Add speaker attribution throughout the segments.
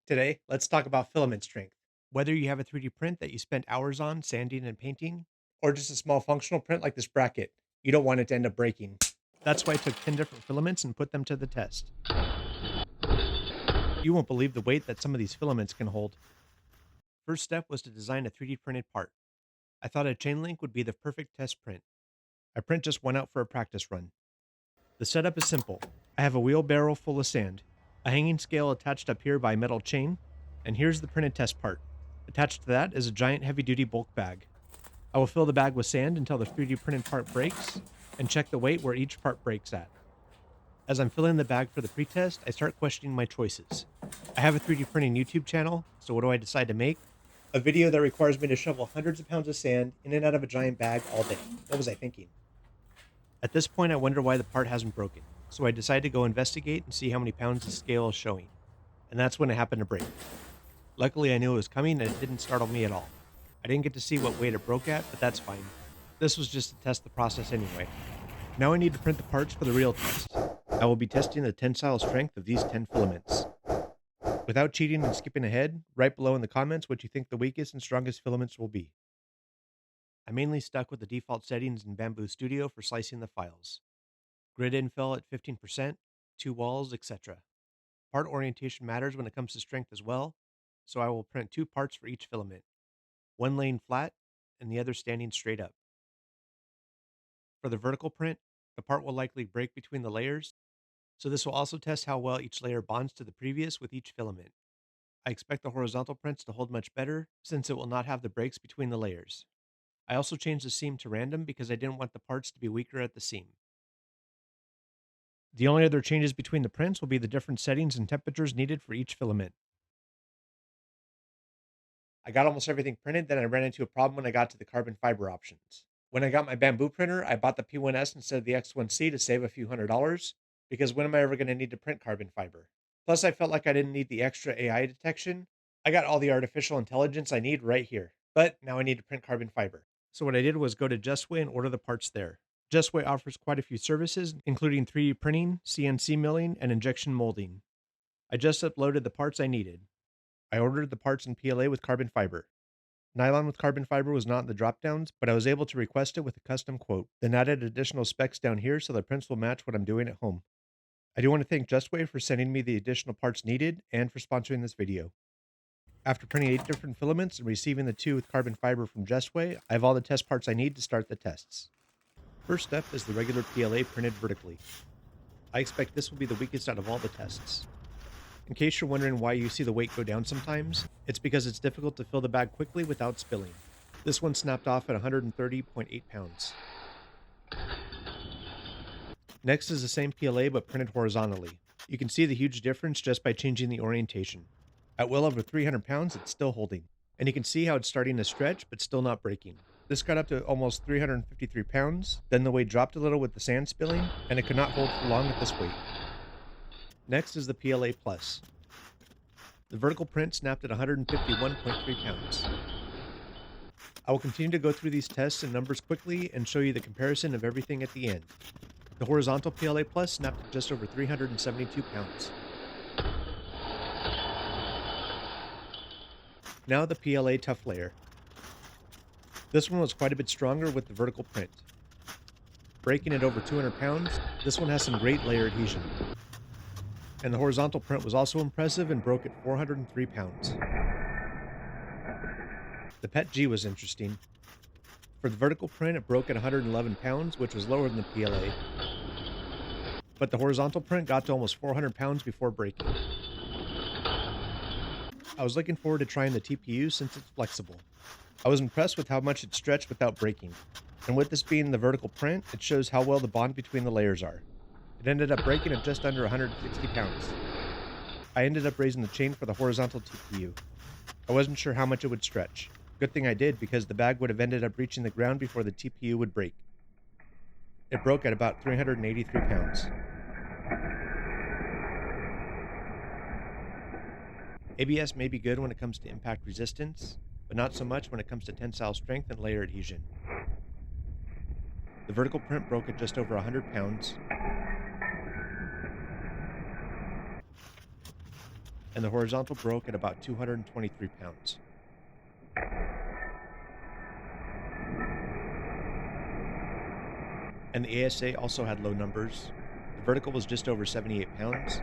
Speaker 1: Today, let's talk about filament strength. Whether you have a 3D print that you spent hours on sanding and painting, or just a small functional print like this bracket, you don't want it to end up breaking. That's why I took 10 different filaments and put them to the test. You won't believe the weight that some of these filaments can hold. First step was to design a 3D printed part. I thought a chain link would be the perfect test print. My print just went out for a practice run. The setup is simple. I have a wheelbarrow full of sand, a hanging scale attached up here by a metal chain, and here's the printed test part. Attached to that is a giant heavy-duty bulk bag. I will fill the bag with sand until the 3D printed part breaks, and check the weight where each part breaks at. As I'm filling the bag for the pretest, I start questioning my choices. I have a 3D printing YouTube channel, so what do I decide to make? A video that requires me to shovel hundreds of pounds of sand in and out of a giant bag all day. What was I thinking? At this point, I wonder why the part hasn't broken, so I decide to go investigate and see how many pounds the scale is showing. And that's when it happened to break. Luckily, I knew it was coming and it didn't startle me at all. I didn't get to see what weight it broke at, but that's fine. This was just to test the process anyway. Now I need to print the parts for the real test. I will be testing the tensile strength of these 10 filaments. Without cheating and skipping ahead, write below in the comments what you think the weakest and strongest filaments will be. I mainly stuck with the default settings in Bamboo Studio for slicing the files. Grid infill at 15%, 2 walls, etc. Part orientation matters when it comes to strength as well, so I will print 2 parts for each filament, one laying flat and the other standing straight up. For the vertical print, the part will likely break between the layers, so this will also test how well each layer bonds to the previous with each filament. I expect the horizontal prints to hold much better since it will not have the breaks between the layers. I also changed the seam to random because I didn't want the parts to be weaker at the seam. The only other changes between the prints will be the different settings and temperatures needed for each filament. I got almost everything printed, then I ran into a problem when I got to the carbon fiber options. When I got my bamboo printer, I bought the P1S instead of the X1C to save a few $100s, because when am I ever going to need to print carbon fiber? Plus, I felt like I didn't need the extra AI detection. I got all the artificial intelligence I need right here, but now I need to print carbon fiber. So what I did was go to Justway and order the parts there. Justway offers quite a few services, including 3D printing, CNC milling, and injection molding. I just uploaded the parts I needed. I ordered the parts in PLA with carbon fiber. Nylon with carbon fiber was not in the dropdowns, but I was able to request it with a custom quote, then added additional specs down here so the prints will match what I'm doing at home. I do want to thank Justway for sending me the additional parts needed and for sponsoring this video. After printing 8 different filaments and receiving the 2 with carbon fiber from Justway, I have all the test parts I need to start the tests. First step is the regular PLA printed vertically. I expect this will be the weakest out of all the tests. In case you're wondering why you see the weight go down sometimes, it's because it's difficult to fill the bag quickly without spilling. This one snapped off at 130.8 pounds. Next is the same PLA but printed horizontally. You can see the huge difference just by changing the orientation. At well over 300 pounds, it's still holding. And you can see how it's starting to stretch but still not breaking. This got up to almost 353 pounds, then the weight dropped a little with the sand spilling, and it could not hold for long at this weight. Next is the PLA Plus. The vertical print snapped at 151.3 pounds. I will continue to go through these tests and numbers quickly and show you the comparison of everything at the end. The horizontal PLA Plus snapped at just over 372 pounds. Now the PLA Tough Layer. This one was quite a bit stronger with the vertical print. Breaking at over 200 pounds, this one has some great layer adhesion. And the horizontal print was also impressive and broke at 403 pounds. The PETG was interesting. For the vertical print, it broke at 111 pounds, which was lower than the PLA. But the horizontal print got to almost 400 pounds before breaking. I was looking forward to trying the TPU since it's flexible. I was impressed with how much it stretched without breaking. And with this being the vertical print, it shows how well the bond between the layers are. It ended up breaking at just under 160 pounds. I ended up raising the chain for the horizontal TPU. I wasn't sure how much it would stretch. Good thing I did, because the bag would have ended up reaching the ground before the TPU would break. It broke at about 383 pounds. ABS may be good when it comes to impact resistance, but not so much when it comes to tensile strength and layer adhesion. The vertical print broke at just over 100 pounds. and the horizontal broke at about 223 pounds. And the ASA also had low numbers. The vertical was just over 78 pounds,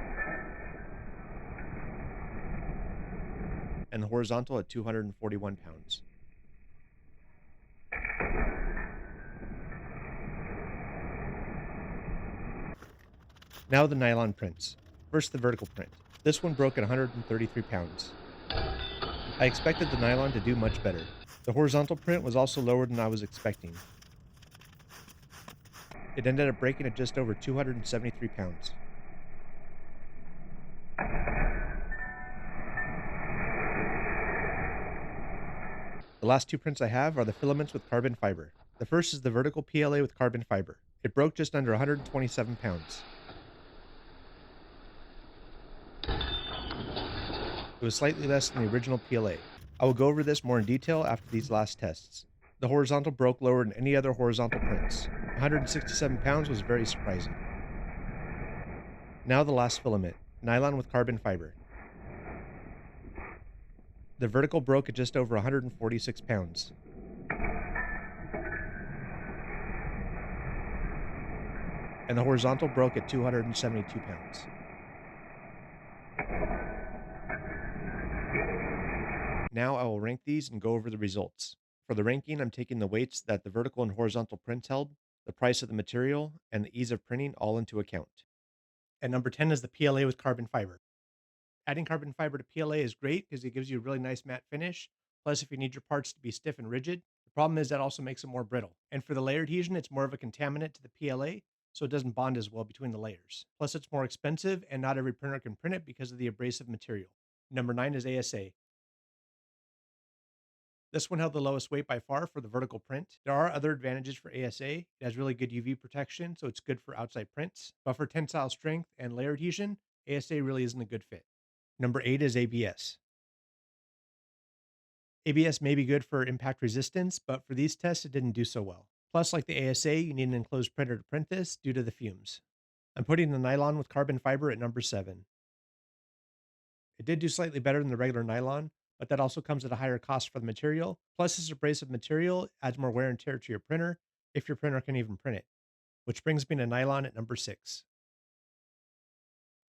Speaker 1: and the horizontal at 241 pounds. Now the nylon prints. First, the vertical print. This one broke at 133 pounds. I expected the nylon to do much better. The horizontal print was also lower than I was expecting. It ended up breaking at just over 273 pounds. The last two prints I have are the filaments with carbon fiber. The first is the vertical PLA with carbon fiber. It broke just under 127 pounds. It was slightly less than the original PLA. I will go over this more in detail after these last tests. The horizontal broke lower than any other horizontal prints. 167 pounds was very surprising. Now the last filament, nylon with carbon fiber. The vertical broke at just over 146 pounds. And the horizontal broke at 272 pounds. Now I will rank these and go over the results. For the ranking, I'm taking the weights that the vertical and horizontal prints held, the price of the material, and the ease of printing all into account. At number 10 is the PLA with carbon fiber. Adding carbon fiber to PLA is great because it gives you a really nice matte finish. Plus, if you need your parts to be stiff and rigid, the problem is that also makes them more brittle. And for the layer adhesion, it's more of a contaminant to the PLA, so it doesn't bond as well between the layers. Plus, it's more expensive, and not every printer can print it because of the abrasive material. Number 9 is ASA. This one held the lowest weight by far for the vertical print. There are other advantages for ASA. It has really good UV protection, so it's good for outside prints. But for tensile strength and layer adhesion, ASA really isn't a good fit. Number 8 is ABS. ABS may be good for impact resistance, but for these tests, it didn't do so well. Plus, like the ASA, you need an enclosed printer to print this due to the fumes. I'm putting the nylon with carbon fiber at number 7. It did do slightly better than the regular nylon, but that also comes at a higher cost for the material. Plus, this abrasive material adds more wear and tear to your printer if your printer can even print it. Which brings me to nylon at number 6.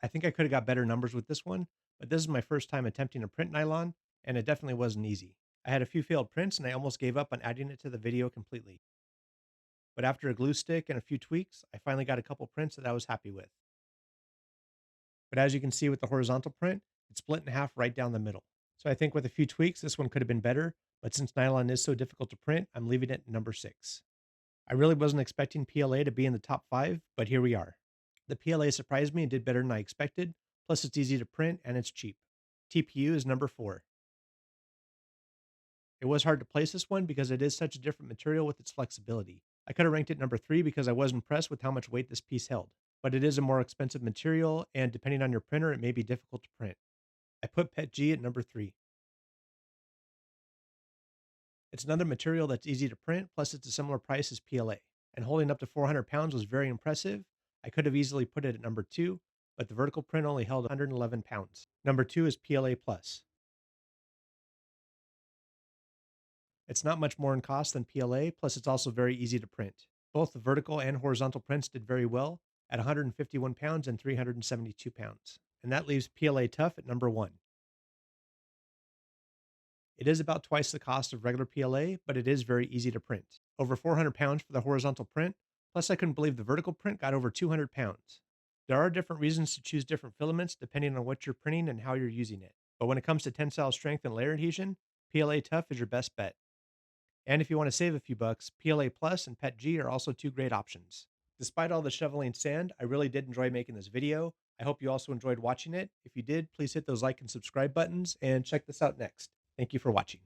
Speaker 1: I think I could have got better numbers with this one, but this is my first time attempting to print nylon, and it definitely wasn't easy. I had a few failed prints and I almost gave up on adding it to the video completely. But after a glue stick and a few tweaks, I finally got a couple prints that I was happy with. But as you can see with the horizontal print, it's split in half right down the middle. So I think with a few tweaks, this one could have been better, but since nylon is so difficult to print, I'm leaving it at number 6. I really wasn't expecting PLA to be in the top 5, but here we are. The PLA surprised me and did better than I expected, plus it's easy to print and it's cheap. TPU is number 4. It was hard to place this one because it is such a different material with its flexibility. I could have ranked it number 3 because I was impressed with how much weight this piece held, but it is a more expensive material, and depending on your printer, it may be difficult to print. I put PETG at number 3. It's another material that's easy to print, plus it's a similar price as PLA. And holding up to 400 pounds was very impressive. I could have easily put it at number 2, but the vertical print only held 111 pounds. Number 2 is PLA Plus. It's not much more in cost than PLA, plus it's also very easy to print. Both the vertical and horizontal prints did very well at 151 pounds and 372 pounds. And that leaves PLA Tough at number 1. It is about twice the cost of regular PLA, but it is very easy to print. Over 400 pounds for the horizontal print, plus I couldn't believe the vertical print got over 200 pounds. There are different reasons to choose different filaments depending on what you're printing and how you're using it. But when it comes to tensile strength and layer adhesion, PLA Tough is your best bet. And if you want to save a few bucks, PLA Plus and PETG are also two great options. Despite all the shoveling sand, I really did enjoy making this video. I hope you also enjoyed watching it. If you did, please hit those like and subscribe buttons and check this out next. Thank you for watching.